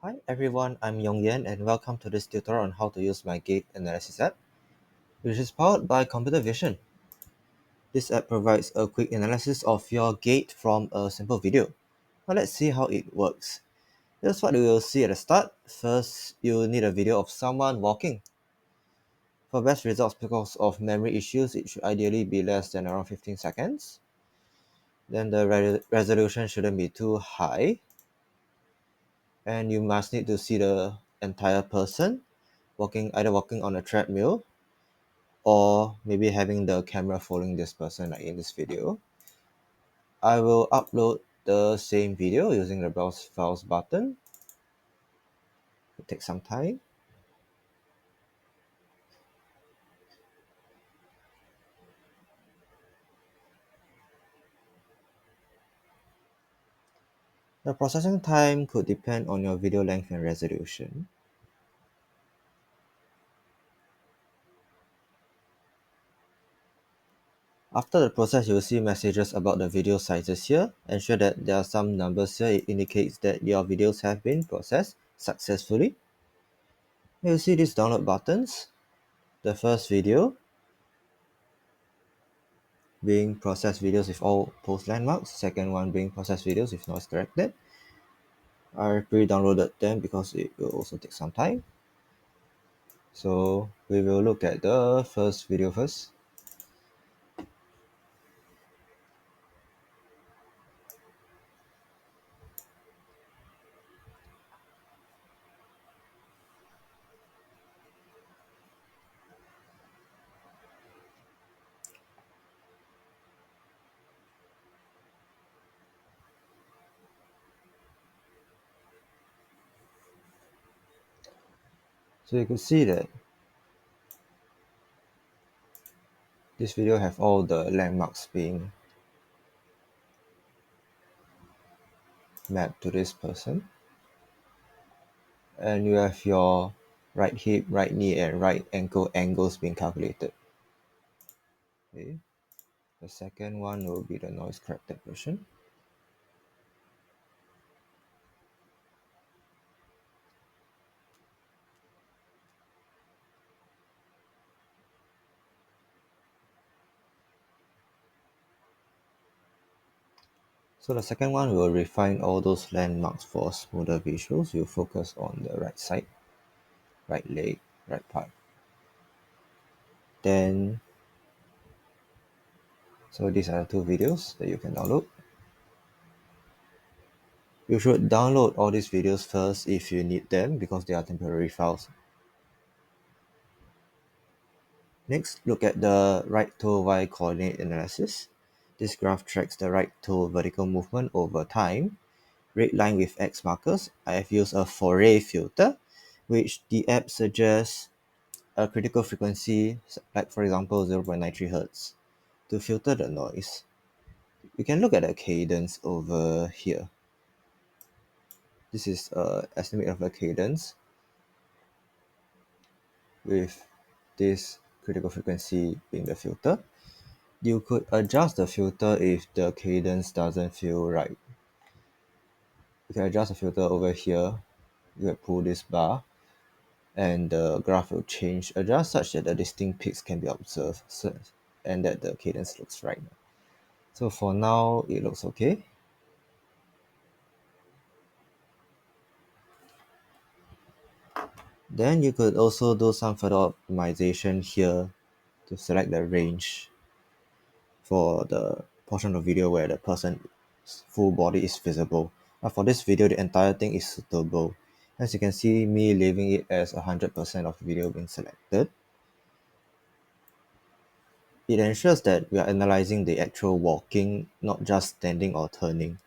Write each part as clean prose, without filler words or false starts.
Hi everyone, I'm Yongyan and welcome to this tutorial on how to use my gait analysis app, which is powered by computer vision. This app provides a quick analysis of your gait from a simple video. Now let's see how it works. Here's what we will see at the start. First, you'll need a video of someone walking. For best results because of memory issues, it should ideally be less than around 15 seconds. Then the resolution shouldn't be too high. And you must need to see the entire person either walking on a treadmill or maybe having the camera following this person like in this video. I will upload the same video using the browse files button. It takes some time. The processing time could depend on your video length and resolution. After the process, you will see messages about the video sizes here. Ensure that there are some numbers here. It indicates that your videos have been processed successfully. You'll see these download buttons. The first video being processed videos with all post landmarks. Second one being processed videos with noise corrected. I pre-downloaded them because it will also take some time. So we will look at the first video first. So you can see that this video have all the landmarks being mapped to this person. And you have your right hip, right knee, and right ankle angles being calculated. Okay. The second one will be the noise corrected version. So the second one will refine all those landmarks for smoother visuals. You focus on the right side, right leg, right part. Then, so these are the two videos that you can download. You should download all these videos first if you need them because they are temporary files. Next, look at the right toe Y coordinate analysis. This graph tracks the right toe vertical movement over time. Red line with X markers. I have used a Fourier filter, which the app suggests a critical frequency, like for example 0.93 Hz, to filter the noise. We can look at the cadence over here. This is an estimate of the cadence with this critical frequency being the filter. You could adjust the filter if the cadence doesn't feel right. You can adjust the filter over here. You can pull this bar and the graph will adjust such that the distinct peaks can be observed and that the cadence looks right. So for now, it looks okay. Then you could also do some further optimization here to select the range for the portion of video where the person's full body is visible. But for this video, the entire thing is suitable. As you can see, me leaving it as 100% of video being selected. It ensures that we are analyzing the actual walking, not just standing or turning.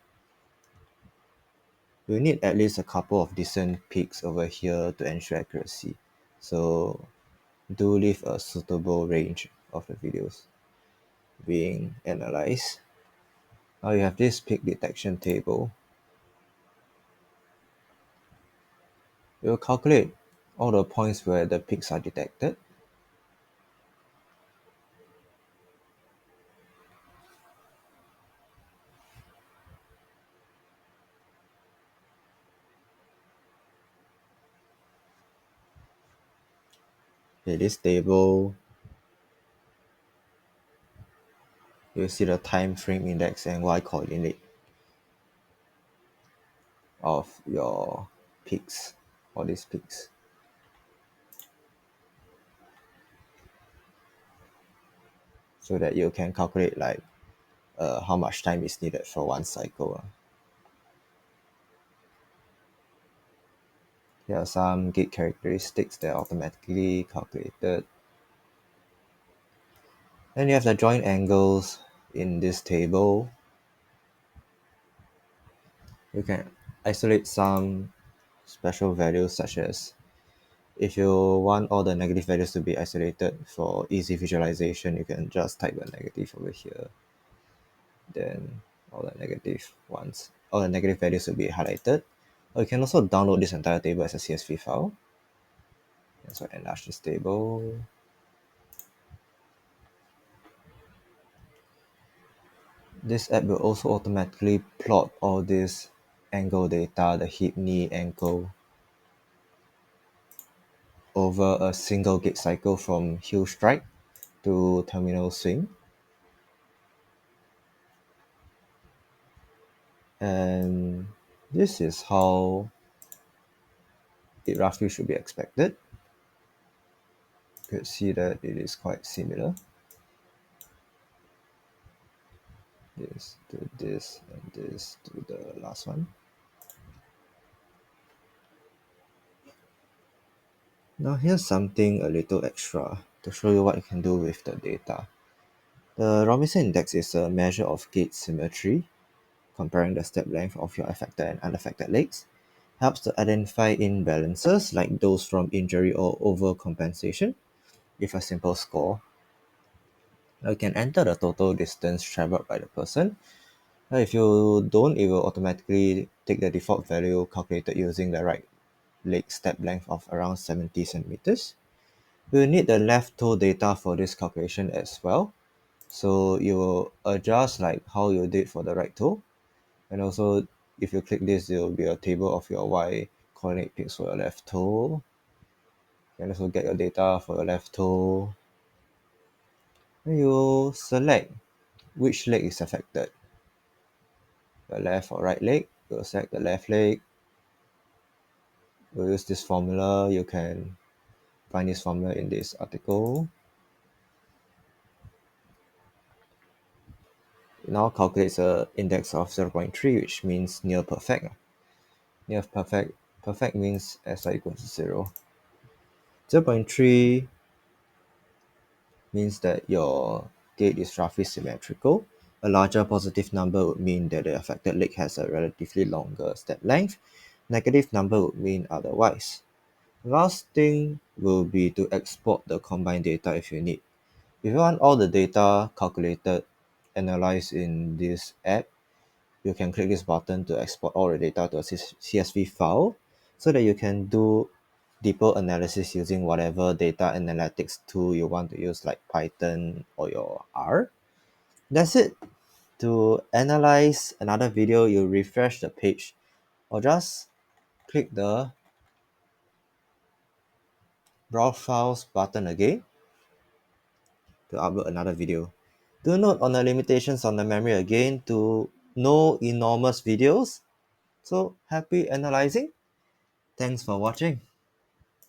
We need at least a couple of decent peaks over here to ensure accuracy. So do leave a suitable range of the videos being analyzed. Now you have this peak detection table. It will calculate all the points where the peaks are detected. Okay, this table, you'll see the time frame index and y coordinate of your peaks, all these peaks. So that you can calculate like how much time is needed for one cycle. Here are some gate characteristics that are automatically calculated. Then you have the joint angles in this table. You can isolate some special values such as if you want all the negative values to be isolated for easy visualization, you can just type a negative over here. Then all the negative values will be highlighted. Or you can also download this entire table as a CSV file. And so enlarge this table. This app will also automatically plot all this angle data, the hip, knee, ankle, over a single gait cycle from heel strike to terminal swing. And this is how it roughly should be expected. You could see that it is quite similar. This to this and this to the last one. Now here's something a little extra to show you what you can do with the data. The Robinson Index is a measure of gait symmetry, comparing the step length of your affected and unaffected legs. Helps to identify imbalances like those from injury or overcompensation with a simple score. Now you can enter the total distance traveled by the person. Now if you don't, it will automatically take the default value calculated using the right leg step length of around 70 centimeters. We will need the left toe data for this calculation as well. So you will adjust like how you did for the right toe. And also if you click this, there will be a table of your Y coordinate peaks for your left toe. You can also get your data for your left toe. Then you select which leg is affected. The left or right leg. You'll select the left leg. We'll use this formula. You can find this formula in this article. It now calculates a index of 0.3, which means near perfect. Near perfect means SI equals to 0. 0.3 means that your gait is roughly symmetrical. A larger positive number would mean that the affected leg has a relatively longer step length. Negative number would mean otherwise. Last thing will be to export the combined data if you need. If you want all the data calculated, analyzed in this app, you can click this button to export all the data to a CSV file so that you can do deeper analysis using whatever data analytics tool you want to use, like Python or your R. That's it. To analyze another video, you refresh the page or just click the Browse Files button again to upload another video. Do note on the limitations on the memory again to no enormous videos. So happy analyzing. Thanks for watching.